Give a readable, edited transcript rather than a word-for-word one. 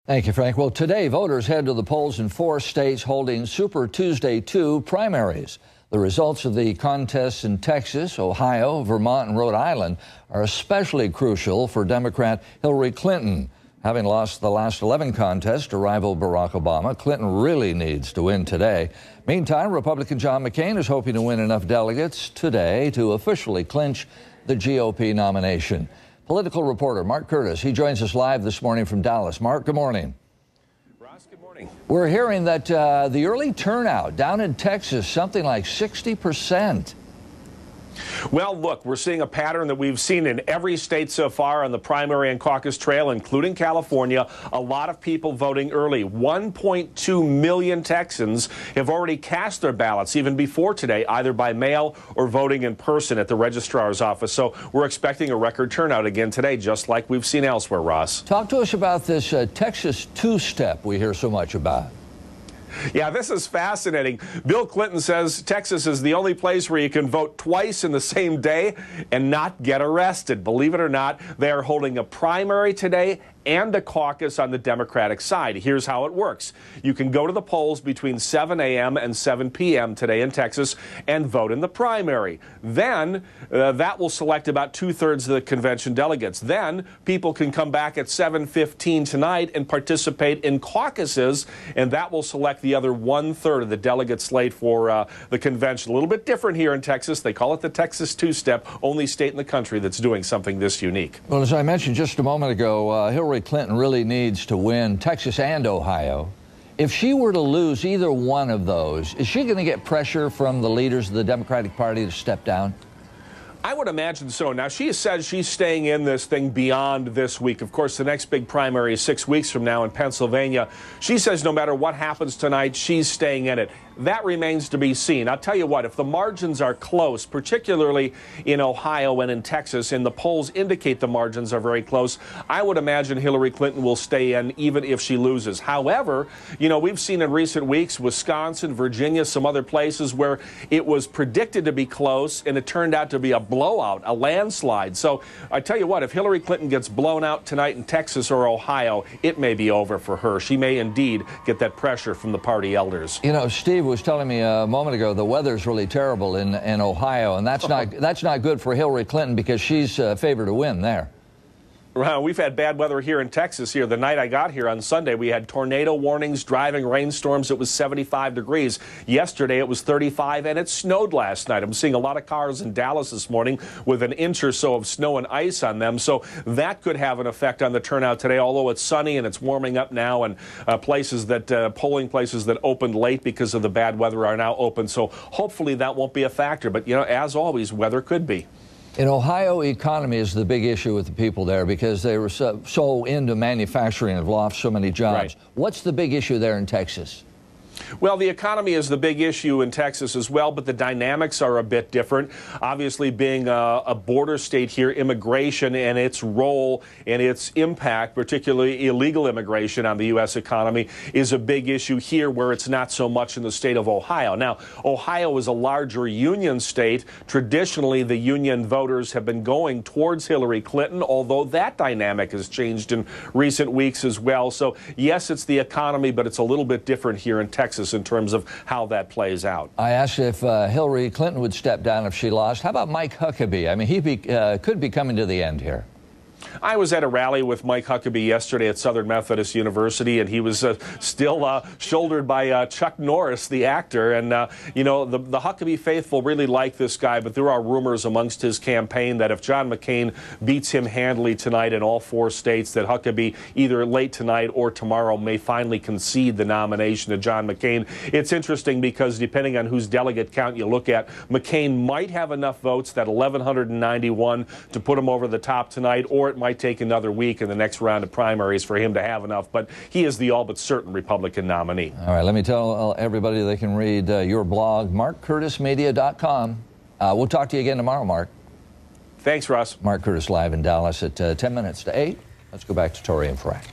Thank you, Frank. Well, today, voters head to the polls in 4 states holding Super Tuesday 2 primaries. The results of the contests in Texas, Ohio, Vermont, and Rhode Island are especially crucial for Democrat Hillary Clinton. Having lost the last 11 contests to rival Barack Obama, Clinton really needs to win today. Meantime, Republican John McCain is hoping to win enough delegates today to officially clinch the GOP nomination. Political reporter Mark Curtis, he joins us live this morning from Dallas. Mark, good morning. Ross, good morning. We're hearing that the early turnout down in Texas, something like 60%. Well, look, we're seeing a pattern that we've seen in every state so far on the primary and caucus trail, including California. A lot of people voting early. 1.2 million Texans have already cast their ballots even before today, either by mail or voting in person at the registrar's office. So we're expecting a record turnout again today, just like we've seen elsewhere, Ross. Talk to us about this Texas two-step we hear so much about. Yeah, this is fascinating. Bill Clinton says Texas is the only place where you can vote twice in the same day and not get arrested. Believe it or not, they are holding a primary today and a caucus on the Democratic side. Here's how it works. You can go to the polls between 7 a.m. and 7 p.m. today in Texas and vote in the primary. Then that will select about 2/3 of the convention delegates. Then people can come back at 7:15 tonight and participate in caucuses, and that will select the other 1/3 of the delegate slate for the convention. A little bit different here in Texas. They call it the Texas two-step, only state in the country that's doing something this unique. Well, as I mentioned just a moment ago, Hillary Clinton really needs to win Texas and Ohio. If she were to lose either one of those, is she going to get pressure from the leaders of the Democratic Party to step down? I would imagine so. Now, she has said she's staying in this thing beyond this week. Of course, the next big primary is 6 weeks from now in Pennsylvania. She says no matter what happens tonight, she's staying in it. That remains to be seen. I'll tell you what, if the margins are close, particularly in Ohio and in Texas, and the polls indicate the margins are very close, I would imagine Hillary Clinton will stay in even if she loses. However, you know, we've seen in recent weeks, Wisconsin, Virginia, some other places where it was predicted to be close and it turned out to be a blowout, a landslide. So I tell you what, if Hillary Clinton gets blown out tonight in Texas or Ohio, it may be over for her. She may indeed get that pressure from the party elders. You know, Steve was telling me a moment ago the weather's really terrible in Ohio, and that's not good for Hillary Clinton because she's favored to win there. Well, we've had bad weather here in Texas here. The night I got here on Sunday, we had tornado warnings, driving rainstorms. It was 75 degrees. Yesterday, it was 35, and it snowed last night. I'm seeing a lot of cars in Dallas this morning with an inch or so of snow and ice on them. So that could have an effect on the turnout today, although it's sunny and it's warming up now, and polling places that opened late because of the bad weather are now open. So hopefully that won't be a factor. But, you know, as always, weather could be. In Ohio, economy is the big issue with the people there because they were so into manufacturing and have lost so many jobs. Right. What's the big issue there in Texas? Well, the economy is the big issue in Texas as well, but the dynamics are a bit different. Obviously, being a border state here, immigration and its role and its impact, particularly illegal immigration on the U.S. economy, is a big issue here where it's not so much in the state of Ohio. Now, Ohio is a larger union state. Traditionally, the union voters have been going towards Hillary Clinton, although that dynamic has changed in recent weeks as well. So, yes, it's the economy, but it's a little bit different here in Texas in terms of how that plays out. I asked if Hillary Clinton would step down if she lost. How about Mike Huckabee? I mean, he could be coming to the end here. I was at a rally with Mike Huckabee yesterday at Southern Methodist University, and he was still shouldered by Chuck Norris, the actor. And, you know, the Huckabee faithful really like this guy, but there are rumors amongst his campaign that if John McCain beats him handily tonight in all 4 states, that Huckabee either late tonight or tomorrow may finally concede the nomination to John McCain. It's interesting because depending on whose delegate count you look at, McCain might have enough votes, that 1,191, to put him over the top tonight, or it might take another week in the next round of primaries for him to have enough, but he is the all but certain Republican nominee. All right, let me tell everybody they can read your blog, markcurtismedia.com. We'll talk to you again tomorrow, Mark. Thanks, Russ. Mark Curtis live in Dallas at 10 minutes to 8. Let's go back to Tori and Frank.